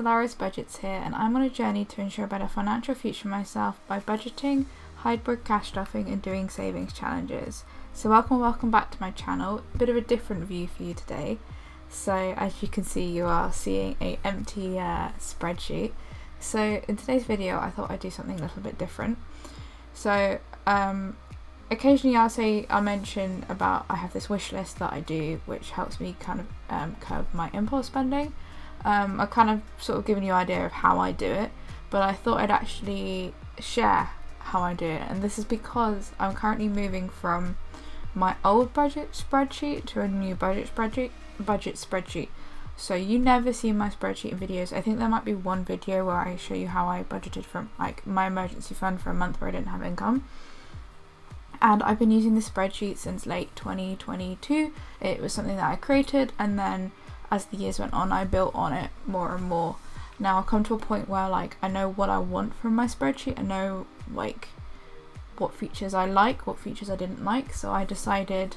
Solaris Budgets here, and I'm on a journey to ensure a better financial future for myself by budgeting, hybrid cash stuffing and doing savings challenges. So welcome back to my channel. A bit of a different view for you today. So as you can see, you are seeing a empty spreadsheet. So in today's video I thought I'd do something a little bit different. So occasionally I'll mention about I have this wish list that I do, which helps me kind of curb my impulse spending. I've kind of sort of given you an idea of how I do it, but I thought I'd actually share how I do it. And this is because I'm currently moving from my old budget spreadsheet to a new budget spreadsheet. So you never see my spreadsheet in videos. I think there might be one video where I show you how I budgeted from like my emergency fund for a month where I didn't have income. And I've been using this spreadsheet since late 2022. It was something that I created, and then as the years went on I built on it more and more. Now I've come to a point where like I know what I want from my spreadsheet. I know like what features I like, what features I didn't like. So I decided,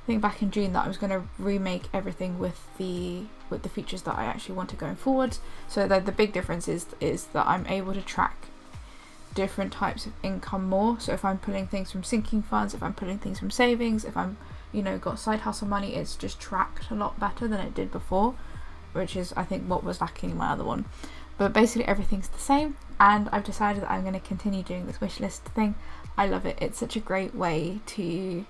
I think back in June, that I was going to remake everything with the features that I actually wanted going forward. So the big difference is that I'm able to track different types of income more. So if I'm pulling things from sinking funds, if I'm pulling things from savings, if I'm got side hustle money, it's just tracked a lot better than it did before, which is I think what was lacking in my other one. But basically everything's the same, and I've decided that I'm going to continue doing this wish list thing. I love it. It's such a great way to,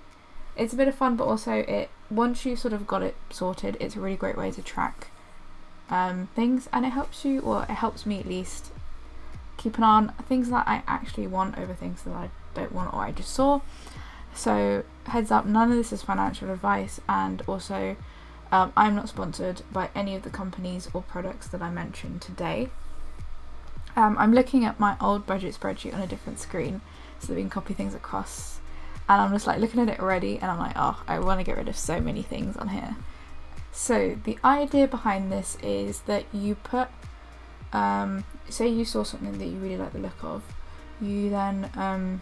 it's a bit of fun, but also once you sort of got it sorted, it's a really great way to track things, and it helps you, or it helps me at least, keep an eye on things that I actually want over things that I don't want or I just saw. So heads up, none of this is financial advice, and also I'm not sponsored by any of the companies or products that I mentioned today. I'm looking at my old budget spreadsheet on a different screen so that we can copy things across, and I'm just like looking at it already and I'm like, oh, I want to get rid of so many things on here. So the idea behind this is that you put say you saw something that you really like the look of, you then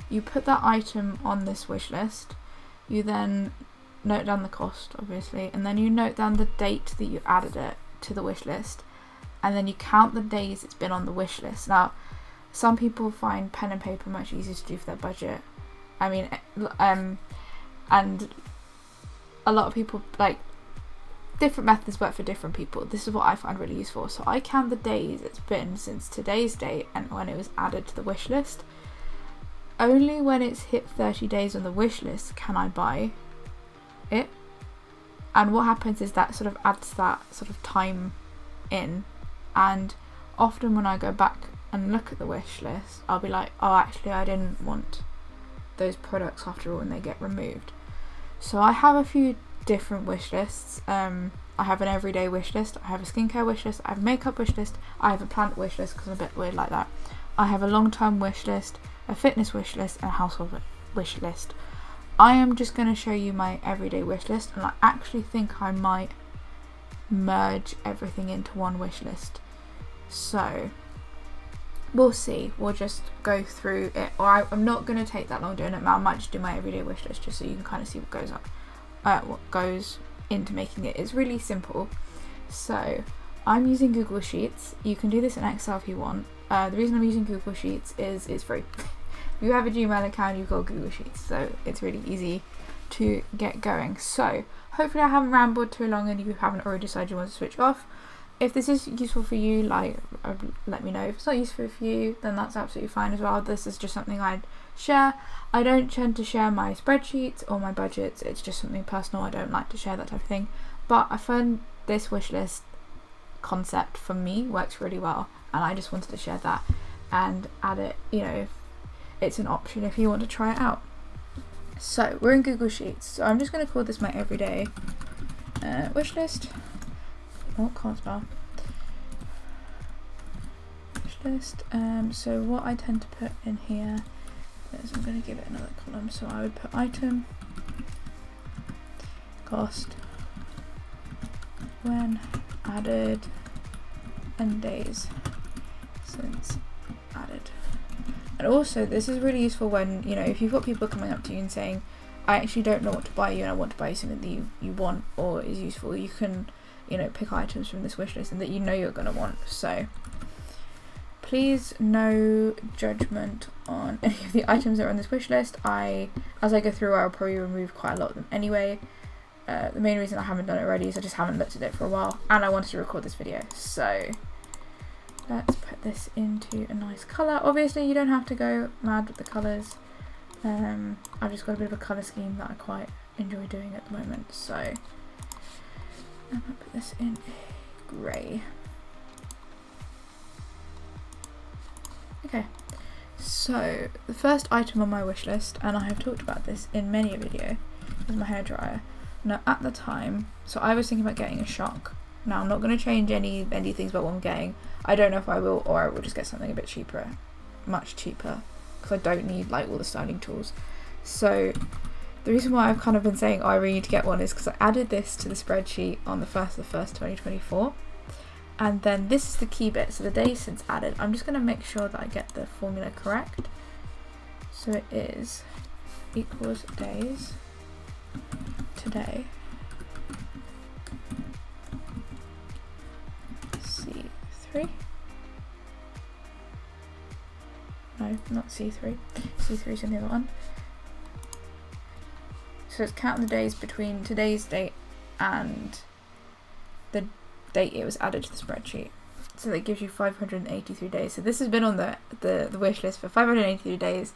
you put that item on this wish list, you then note down the cost obviously, and then you note down the date that you added it to the wish list, and then you count the days it's been on the wish list. Now some people find pen and paper much easier to do for their budget. I mean and a lot of people, like, different methods work for different people. This is what I find really useful. So I count the days it's been since today's date and when it was added to the wish list. Only when it's hit 30 days on the wish list can I buy it. And what happens is that sort of adds that sort of time in, and often when I go back and look at the wish list, I'll be like, oh, actually I didn't want those products after all, and they get removed. So I have a few different wish lists. I have an everyday wish list, I have a skincare wish list, I have a makeup wish list, I have a plant wish list because I'm a bit weird like that. I have a long-term wish list, a fitness wish list, and a household wish list. I am just going to show you my everyday wish list, and I actually think I might merge everything into one wish list. So we'll see. We'll just go through it, or I'm not going to take that long doing it. I might just do my everyday wish list just so you can kind of see what goes up, what goes into making it. It's really simple. So I'm using Google Sheets. You can do this in Excel if you want. The reason I'm using Google Sheets is it's free. If you have a Gmail account, you've got Google Sheets, so it's really easy to get going. So hopefully I haven't rambled too long and you haven't already decided you want to switch off. If this is useful for you, like, let me know. If it's not useful for you, then that's absolutely fine as well. This is just something I'd share. I don't tend to share my spreadsheets or my budgets. It's just something personal. I don't like to share that type of thing. But I found this wish list concept for me works really well, and I just wanted to share that and add it, it's an option if you want to try it out. So we're in Google Sheets, so I'm just going to call this my everyday wish list. Oh, can't spell. Wish list. So what I tend to put in here is I'm going to give it another column. So I would put item, cost, when added, and days since added. And also this is really useful when, if you've got people coming up to you and saying, I actually don't know what to buy you and I want to buy you something that you want or is useful, you can you know, pick items from this wish list and that you know you're going to want. So please no judgment on any of the items that are on this wish list. As I go through, I'll probably remove quite a lot of them anyway. The main reason I haven't done it already is I just haven't looked at it for a while, and I wanted to record this video. So let's put this into a nice colour. Obviously you don't have to go mad with the colours. I've just got a bit of a colour scheme that I quite enjoy doing at the moment. So I'm going to put this in grey. Okay, so the first item on my wish list, and I have talked about this in many a video, is my hairdryer. Now at the time, so I was thinking about getting a Shock. Now I'm not going to change any things about what I'm getting. I don't know if I will, or I will just get something a bit cheaper, much cheaper, because I don't need like all the styling tools. So the reason why I've kind of been saying, oh, I really need to get one is because I added this to the spreadsheet on the 1st of the 1st 2024. And then this is the key bit, so the days since added. I'm just going to make sure that I get the formula correct. So it is equals days today C3. No, not C3. C3 is in the other one. So it's counting the days between today's date and the date it was added to the spreadsheet. So that gives you 583 days. So this has been on the wish list for 583 days,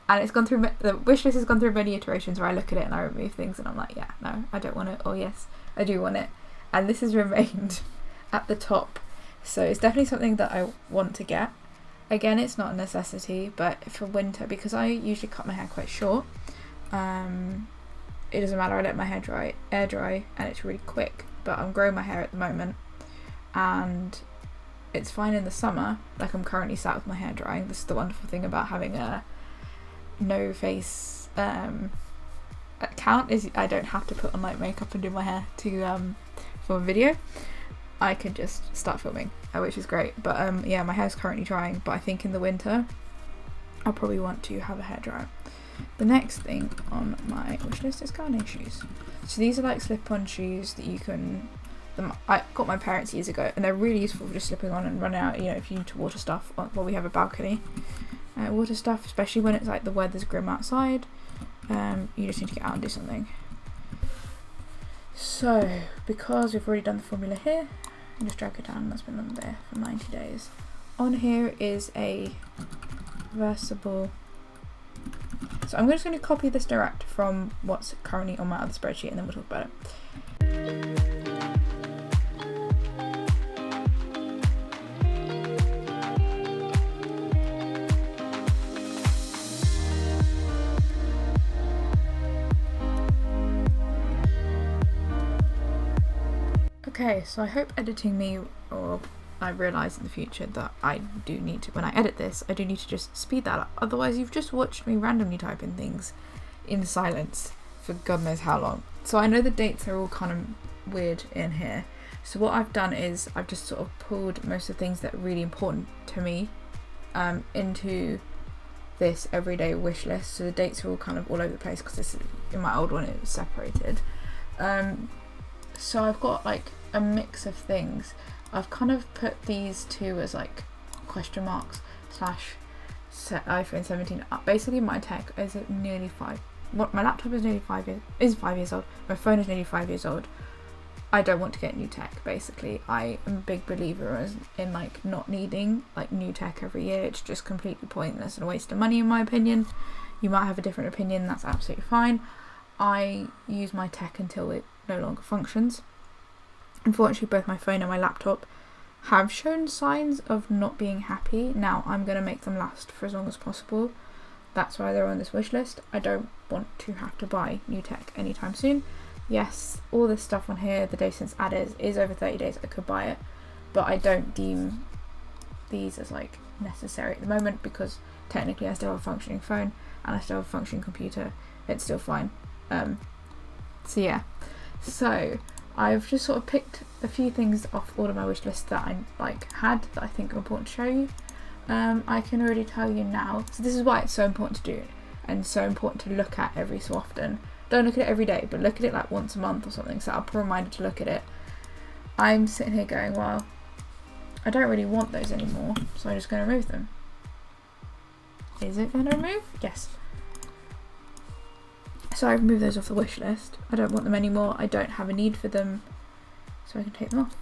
and it's gone through, the wish list has gone through many iterations where I look at it and I remove things and I'm like, yeah, no, I don't want it, or yes, I do want it. And this has remained at the top. So it's definitely something that I want to get. Again, it's not a necessity, but for winter, because I usually cut my hair quite short, it doesn't matter, I let my hair air dry, and it's really quick. But I'm growing my hair at the moment, and it's fine in the summer, like I'm currently sat with my hair drying. This is the wonderful thing about having a no face account, is I don't have to put on like makeup and do my hair to for a video. I can just start filming, which is great. But yeah, my hair's currently drying, but I think in the winter I'll probably want to have a hairdryer. The next thing on my wish list is gardening shoes. So these are like slip-on shoes that you can, I got my parents years ago, and they're really useful for just slipping on and running out, you know, if you need to water stuff. Well, we have a balcony. Water stuff, especially when it's like the weather's grim outside, you just need to get out and do something. So because we've already done the formula here, you just drag it down. That's been on there for 90 days. On here is a reversible. So I'm just going to copy this direct from what's currently on my other spreadsheet, and then we'll talk about it. Okay, so I hope editing me, or I realise in the future that I do need to, when I edit this, I do need to just speed that up. Otherwise you've just watched me randomly type in things in silence for God knows how long. So I know the dates are all kind of weird in here. So what I've done is I've just sort of pulled most of the things that are really important to me into this everyday wish list. So the dates are all kind of all over the place, because this is, in my old one it was separated. So I've got like a mix of things. I've kind of put these two as like question marks / iPhone 17. Basically my tech is nearly my laptop is nearly 5 years old. My phone is nearly 5 years old. I don't want to get new tech. Basically, I am a big believer in like not needing like new tech every year. It's just completely pointless and a waste of money in my opinion. You might have a different opinion, that's absolutely fine. I use my tech until it no longer functions. Unfortunately, both my phone and my laptop have shown signs of not being happy. Now I'm going to make them last for as long as possible. That's why they're on this wish list. I don't want to have to buy new tech anytime soon. Yes, all this stuff on here, the day since added, is over 30 days. I could buy it, but I don't deem these as like necessary at the moment, because technically I still have a functioning phone and I still have a functioning computer. It's still fine. So yeah, so I've just sort of picked a few things off all of my wish list that I had that I think are important to show you. I can already tell you now, so this is why it's so important to do and so important to look at every so often. Don't look at it every day, but look at it like once a month or something, set up a reminder to look at it. I'm sitting here going, well, I don't really want those anymore, so I'm just going to remove them. Is it going to remove? Yes. So I removed those off the wish list. I don't want them anymore. I don't have a need for them, so I can take them off.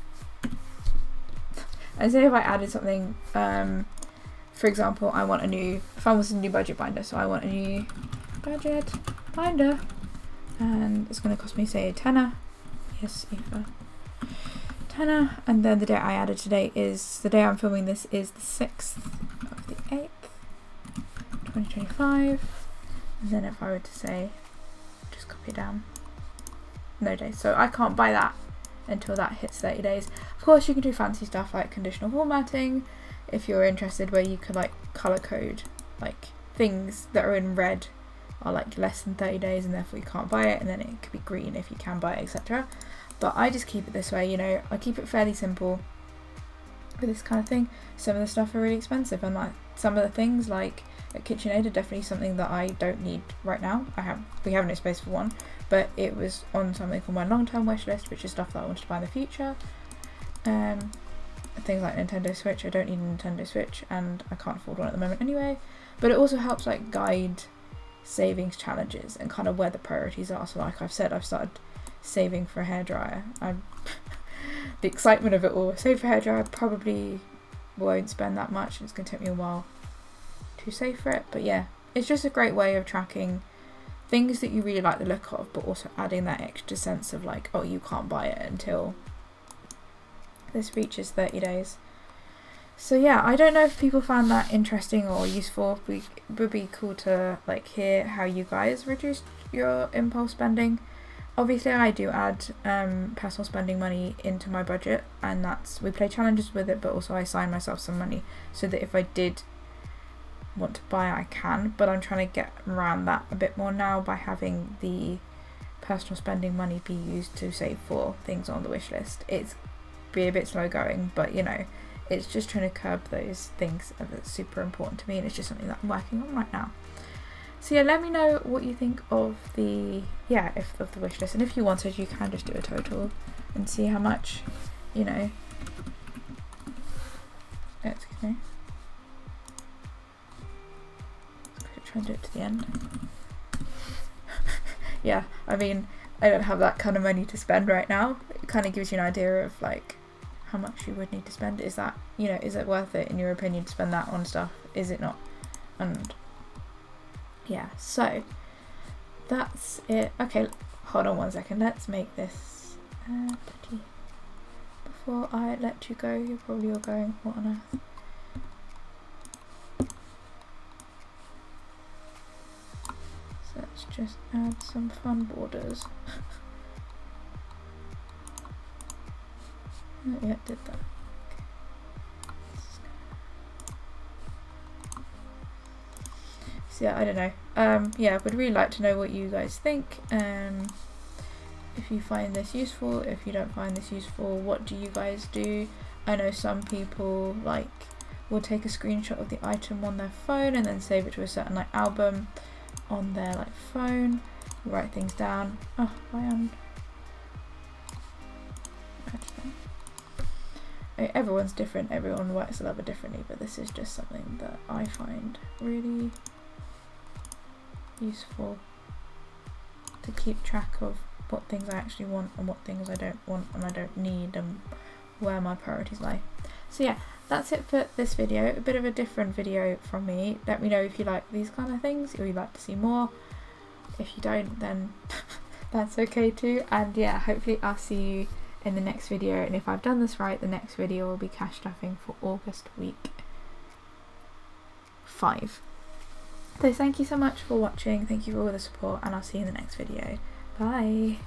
And say if I added something, for example, I want a new, if I was a new budget binder, so I want a new budget binder, and it's going to cost me, say, a tenner. Yes, Eva. Tenner. And then the date I added today is, the day I'm filming this is the 6th of the 8th, 2025. And then if I were to say, just copy it down, no days. So I can't buy that until that hits 30 days. Of course, you can do fancy stuff like conditional formatting, if you're interested, where you could like color code like things that are in red are like less than 30 days and therefore you can't buy it, and then it could be green if you can buy it, etc. But I just keep it this way, you know, I keep it fairly simple with this kind of thing. Some of the stuff are really expensive, and like some of the things like at KitchenAid are definitely something that I don't need right now. We have no space for one, but it was on something called my long-term wish list, which is stuff that I wanted to buy in the future. Things like Nintendo Switch, I don't need a Nintendo Switch and I can't afford one at the moment anyway. But it also helps like guide savings challenges and kind of where the priorities are. So like I've said, I've started saving for a hairdryer. The excitement of it all, save for a hairdryer, probably won't spend that much, and it's going to take me a while to save for it. But yeah, it's just a great way of tracking things that you really like the look of, but also adding that extra sense of like, oh, you can't buy it until this reaches 30 days. So yeah, I don't know if people found that interesting or useful. It would be cool to like hear how you guys reduce your impulse spending. Obviously I do add personal spending money into my budget, and that's, we play challenges with it, but also I assign myself some money so that if I did want to buy it, I can. But I'm trying to get around that a bit more now by having the personal spending money be used to save for things on the wish list. It's be a bit slow going, but you know, it's just trying to curb those things that's super important to me, and it's just something that I'm working on right now. So yeah, let me know what you think of the of the wish list, and if you wanted, you can just do a total and see how much, you know. Excuse me. Try and do it to the end. Yeah, I mean, I don't have that kind of money to spend right now. It kind of gives you an idea of like how much you would need to spend. Is that, you know, is it worth it in your opinion to spend that on stuff? Is it not? And yeah, so that's it. Okay, hold on one second. Let's make this pretty. Before I let you go, you're probably all going, what on earth? So let's just add some fun borders. Not yet did that. So yeah, I don't know. Yeah, would really like to know what you guys think. If you find this useful, if you don't find this useful, what do you guys do? I know some people like will take a screenshot of the item on their phone and then save it to a certain like album on their like phone, write things down. Oh, I am. Everyone's different, everyone works a little bit differently, but this is just something that I find really useful to keep track of what things I actually want and what things I don't want and I don't need, and where my priorities lie. So yeah, that's it for this video. A bit of a different video from me. Let me know if you like these kind of things or you'd like to see more. If you don't, then that's okay too. And yeah, hopefully I'll see you in the next video, and if I've done this right, the next video will be cash stuffing for August week 5. So thank you so much for watching, thank you for all the support, and I'll see you in the next video. Bye!